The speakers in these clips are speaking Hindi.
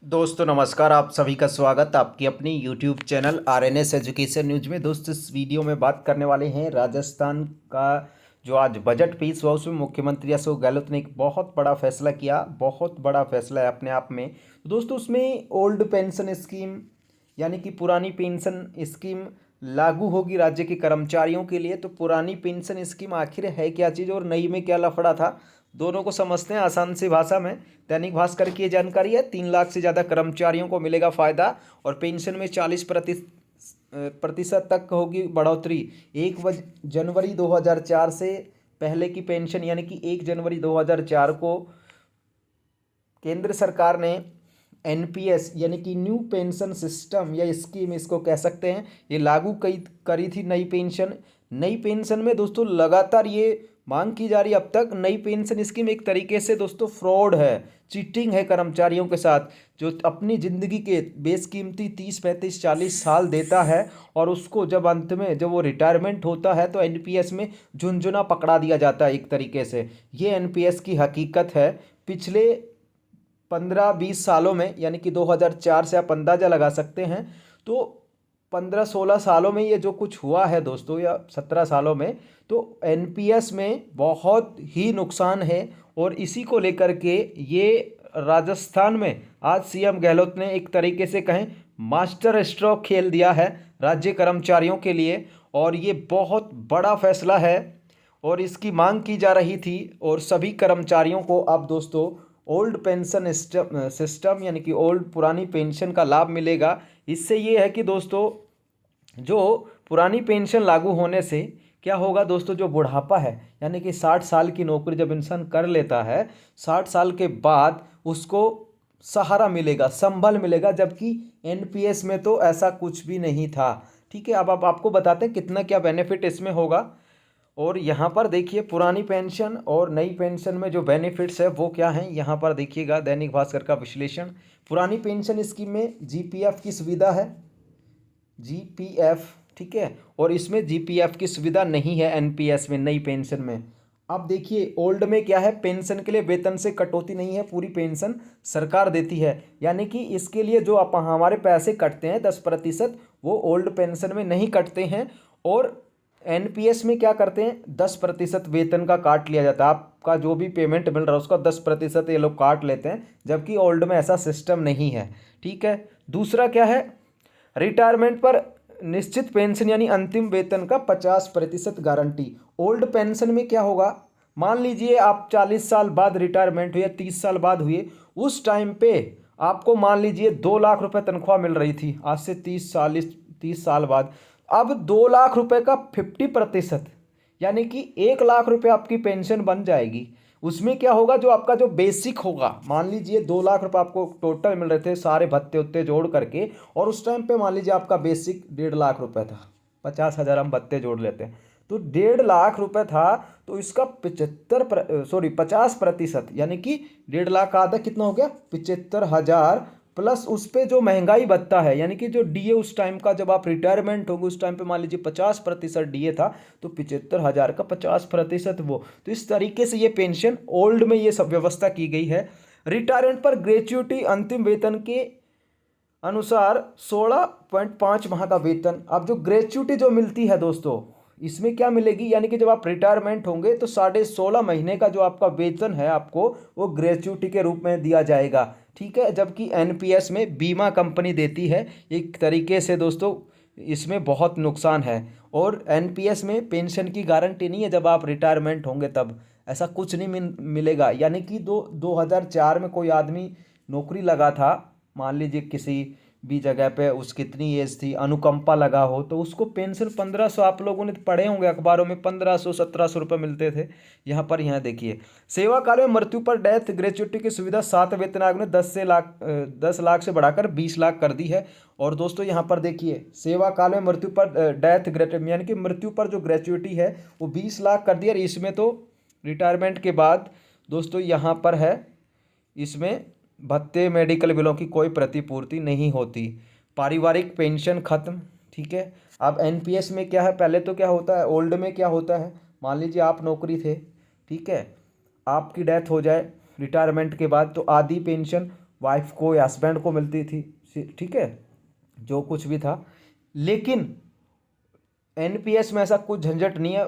दोस्तों नमस्कार। आप सभी का स्वागत आपकी अपनी YouTube channel RNS education news में। दोस्तों इस वीडियो में बात करने वाले हैं राजस्थान का जो आज बजट पेश हुआ उसमें मुख्यमंत्री अशोक गहलोत ने एक बहुत बड़ा फैसला किया। बहुत बड़ा फैसला है अपने आप में। तो दोस्तों उसमें ओल्ड पेंशन स्कीम यानी कि पुरानी पेंशन स्कीम लागू होगी राज्य के कर्मचारियों के लिए। तो पुरानी पेंशन स्कीम आखिर है क्या चीज़ और नई में क्या लफड़ा था, दोनों को समझते हैं आसान सी भाषा में। दैनिक भास्कर की ये जानकारी है। 3 लाख से ज़्यादा कर्मचारियों को मिलेगा फ़ायदा और पेंशन में 40% तक होगी बढ़ोतरी। 1 जनवरी 2004 से पहले की पेंशन यानी कि 1 जनवरी 2004 को केंद्र सरकार ने एनपीएस यानी कि न्यू पेंशन सिस्टम या स्कीम इसको कह सकते हैं, ये लागू करी थी। नई पेंशन में दोस्तों लगातार ये मांग की जा रही है। अब तक नई पेंशन स्कीम एक तरीके से दोस्तों फ्रॉड है, चीटिंग है कर्मचारियों के साथ, जो अपनी ज़िंदगी के बेशकीमती 30 35 40 साल देता है और उसको जब अंत में जब वो रिटायरमेंट होता है तो एनपीएस में झुंझुना पकड़ा दिया जाता है एक तरीके से। ये एनपीएस की हकीकत है। पिछले 15 20 सालों में यानी कि 2004 से आप अंदाज़ा लगा सकते हैं, तो 15 16 सालों में ये जो कुछ हुआ है दोस्तों, या 17 सालों में, तो एनपीएस में बहुत ही नुकसान है। और इसी को लेकर के ये राजस्थान में आज सीएम गहलोत ने एक तरीके से कहें मास्टर स्ट्रोक खेल दिया है राज्य कर्मचारियों के लिए। और ये बहुत बड़ा फैसला है और इसकी मांग की जा रही थी। और सभी कर्मचारियों को अब दोस्तों ओल्ड पेंशन सिस्टम यानी कि ओल्ड पुरानी पेंशन का लाभ मिलेगा। इससे ये है कि दोस्तों जो पुरानी पेंशन लागू होने से क्या होगा दोस्तों, जो बुढ़ापा है यानी कि 60 साल की नौकरी जब इंसान कर लेता है, 60 साल के बाद उसको सहारा मिलेगा, संबल मिलेगा, जबकि एनपीएस में तो ऐसा कुछ भी नहीं था। ठीक है, अब आपको बताते हैं कितना क्या बेनिफिट इसमें होगा। और यहाँ पर देखिए पुरानी पेंशन और नई पेंशन में जो बेनिफिट्स है वो क्या हैं, यहाँ पर देखिएगा दैनिक भास्कर का विश्लेषण। पुरानी पेंशन स्कीम में जीपीएफ की सुविधा है, जीपीएफ, ठीक है, और इसमें जीपीएफ की सुविधा नहीं है एनपीएस में, नई पेंशन में। अब देखिए ओल्ड में क्या है, पेंशन के लिए वेतन से कटौती नहीं है, पूरी पेंशन सरकार देती है। यानी कि इसके लिए जो आप हमारे पैसे कटते हैं 10%, वो ओल्ड पेंशन में नहीं कटते हैं। और एनपीएस में क्या करते हैं, 10% वेतन का काट लिया जाता है। आपका जो भी पेमेंट मिल रहा है उसका 10% ये लोग काट लेते हैं, जबकि ओल्ड में ऐसा सिस्टम नहीं है। ठीक है, दूसरा क्या है, रिटायरमेंट पर निश्चित पेंशन यानी अंतिम वेतन का 50% गारंटी। ओल्ड पेंशन में क्या होगा, मान लीजिए आप 40 साल बाद रिटायरमेंट हुए, 30 साल बाद हुए, उस टाइम पे आपको मान लीजिए 2 लाख रुपए तनख्वाह मिल रही थी, आज से 30 साल बाद। अब 2 लाख रुपए का 50% यानी कि 1 लाख रुपए आपकी पेंशन बन जाएगी। उसमें क्या होगा, जो आपका जो बेसिक होगा, मान लीजिए 2 लाख रुपए आपको टोटल मिल रहे थे सारे भत्ते उत्ते जोड़ करके, और उस टाइम पे मान लीजिए आपका बेसिक 1.5 लाख रुपए था, 50,000 हम भत्ते जोड़ लेते हैं तो 1.5 लाख रुपए था। तो इसका 50% यानी कि 1.5 लाख का आधा कितना हो गया, 75,000, प्लस उस पर जो महंगाई भत्ता है यानी कि जो डीए उस टाइम का, जब आप रिटायरमेंट होंगे उस टाइम पे मान लीजिए 50% डीए था, तो 75,000 का 50% वो। तो इस तरीके से ये पेंशन ओल्ड में ये सब व्यवस्था की गई है। रिटायरमेंट पर ग्रेच्युटी अंतिम वेतन के अनुसार 16.5 माह का वेतन। अब जो ग्रेच्युटी जो मिलती है दोस्तों, इसमें क्या मिलेगी, यानी कि जब आप रिटायरमेंट होंगे तो 16.5 महीने का जो आपका वेतन है आपको वो ग्रेच्युटी के रूप में दिया जाएगा। ठीक है, जबकि एनपीएस में बीमा कंपनी देती है। एक तरीके से दोस्तों इसमें बहुत नुकसान है। और एनपीएस में पेंशन की गारंटी नहीं है, जब आप रिटायरमेंट होंगे तब ऐसा कुछ नहीं मिलेगा। यानी कि 2004 में कोई आदमी नौकरी लगा था, मान लीजिए किसी भी जगह पे, उस कितनी एज थी, अनुकंपा लगा हो, तो उसको पेंशन 1500, आप लोगों ने पढ़े होंगे अखबारों में, 1500 1700 रुपये मिलते थे। यहाँ देखिए सेवा काल में मृत्यु पर डेथ ग्रेच्युटी की सुविधा 7 वेतन आयोग ने 10 लाख से बढ़ाकर 20 लाख कर दी है। और दोस्तों यहाँ पर देखिए सेवा काल में मृत्यु पर डेथ ग्रेच्युटी यानी कि मृत्यु पर जो ग्रेच्युटी है वो 20 लाख कर दी। और इसमें तो रिटायरमेंट के बाद दोस्तों यहाँ पर है, इसमें भत्ते मेडिकल बिलों की कोई प्रतिपूर्ति नहीं होती। पारिवारिक पेंशन खत्म। ठीक है, अब एनपीएस में क्या है, पहले तो क्या होता है, ओल्ड में क्या होता है, मान लीजिए आप नौकरी थे, ठीक है, आपकी डेथ हो जाए रिटायरमेंट के बाद, तो आधी पेंशन वाइफ को या हस्बैंड को मिलती थी, ठीक है, जो कुछ भी था। लेकिन एनपीएस में ऐसा कुछ झंझट नहीं है।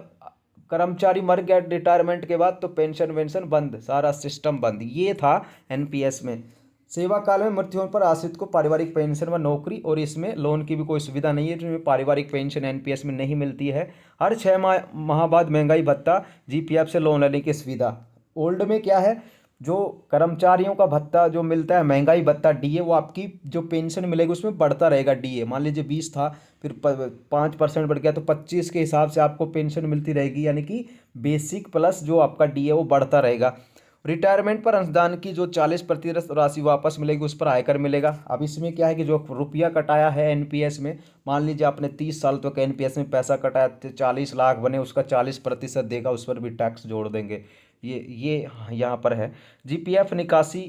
कर्मचारी मर गया रिटायरमेंट के बाद तो पेंशन वेंशन बंद, सारा सिस्टम बंद। ये था एनपीएस में। सेवा काल में मृत्यु होने पर आश्रित को पारिवारिक पेंशन व नौकरी, और इसमें लोन की भी कोई सुविधा नहीं है, जिसमें पारिवारिक पेंशन एनपीएस में नहीं मिलती है। हर 6 माह बाद महंगाई भत्ता जीपीएफ से लोन लेने की सुविधा। ओल्ड में क्या है, जो कर्मचारियों का भत्ता जो मिलता है महंगाई भत्ता डीए, वो आपकी जो पेंशन मिलेगी उसमें बढ़ता रहेगा डीए। मान लीजिए 20 था, फिर 5% बढ़ गया तो 25 के हिसाब से आपको पेंशन मिलती रहेगी, यानी कि बेसिक प्लस जो आपका डीए वो बढ़ता रहेगा। रिटायरमेंट पर अंशदान की जो 40% राशि वापस मिलेगी उस पर आयकर मिलेगा। अब इसमें क्या है कि जो रुपया कटाया है एनपीएस में, मान लीजिए आपने 30 साल तक एनपीएस में पैसा कटाया, 40 लाख बने, उसका 40% देगा, उस पर भी टैक्स जोड़ देंगे। ये यहाँ पर है। जीपीएफ निकासी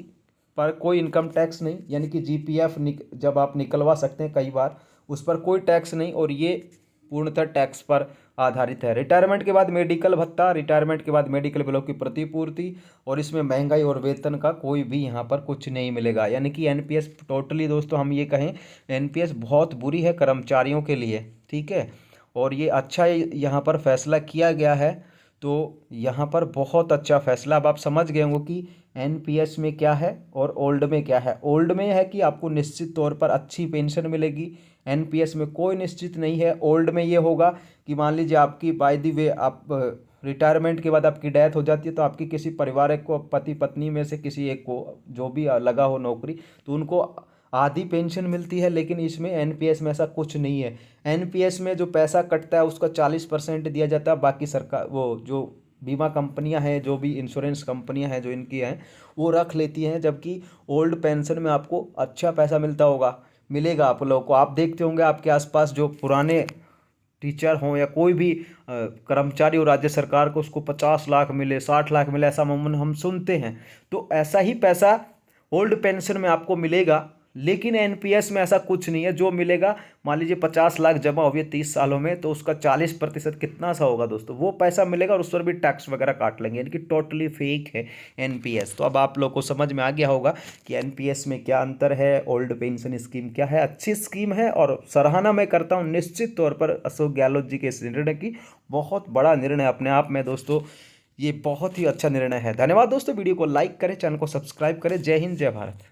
पर कोई इनकम टैक्स नहीं, यानी कि जीपीएफ जब आप निकलवा सकते हैं कई बार, उस पर कोई टैक्स नहीं, और ये पूर्णतः टैक्स पर आधारित है। रिटायरमेंट के बाद मेडिकल भत्ता, रिटायरमेंट के बाद मेडिकल बिलों की प्रतिपूर्ति, और इसमें महंगाई और वेतन का कोई भी यहाँ पर कुछ नहीं मिलेगा। यानी कि एनपीएस टोटली दोस्तों हम ये कहें, एनपीएस बहुत बुरी है कर्मचारियों के लिए, ठीक है। और ये अच्छा यहाँ पर फैसला किया गया है, तो यहाँ पर बहुत अच्छा फैसला। अब आप समझ गए होंगे कि एनपीएस में क्या है और ओल्ड में क्या है। ओल्ड में है कि आपको निश्चित तौर पर अच्छी पेंशन मिलेगी, एनपीएस में कोई निश्चित नहीं है। ओल्ड में ये होगा कि मान लीजिए आपकी बाय द वे आप रिटायरमेंट के बाद आपकी डेथ हो जाती है, तो आपकी किसी परिवार को, पति पत्नी में से किसी एक को जो भी लगा हो नौकरी, तो उनको आधी पेंशन मिलती है। लेकिन इसमें एनपीएस में ऐसा कुछ नहीं है। एनपीएस में जो पैसा कटता है उसका 40% दिया जाता है, बाकी सरकार वो जो बीमा कंपनियां हैं, जो भी इंश्योरेंस कंपनियां हैं जो इनकी हैं, वो रख लेती हैं। जबकि ओल्ड पेंशन में आपको अच्छा पैसा मिलेगा आप लोगों को। आप देखते होंगे आपके आसपास जो पुराने टीचर हों या कोई भी कर्मचारी हो राज्य सरकार को, उसको 50 लाख मिले, 60 लाख मिले, ऐसा मामून हम सुनते हैं। तो ऐसा ही पैसा ओल्ड पेंशन में आपको मिलेगा। लेकिन एनपीएस में ऐसा कुछ नहीं है। जो मिलेगा, मान लीजिए 50 लाख जमा हो गए 30 सालों में, तो उसका 40% कितना सा होगा दोस्तों, वो पैसा मिलेगा, और उस पर भी टैक्स वगैरह काट लेंगे। यानी कि टोटली फेक है एनपीएस। तो अब आप लोग को समझ में आ गया होगा कि एनपीएस में क्या अंतर है, ओल्ड पेंशन स्कीम क्या है। अच्छी स्कीम है, और सराहना मैं करता हूँ निश्चित तौर पर अशोक गहलोत जी के इस निर्णय की। बहुत बड़ा निर्णय अपने आप में दोस्तों, ये बहुत ही अच्छा निर्णय है। धन्यवाद दोस्तों। वीडियो को लाइक करें, चैनल को सब्सक्राइब करें। जय हिंद, जय भारत।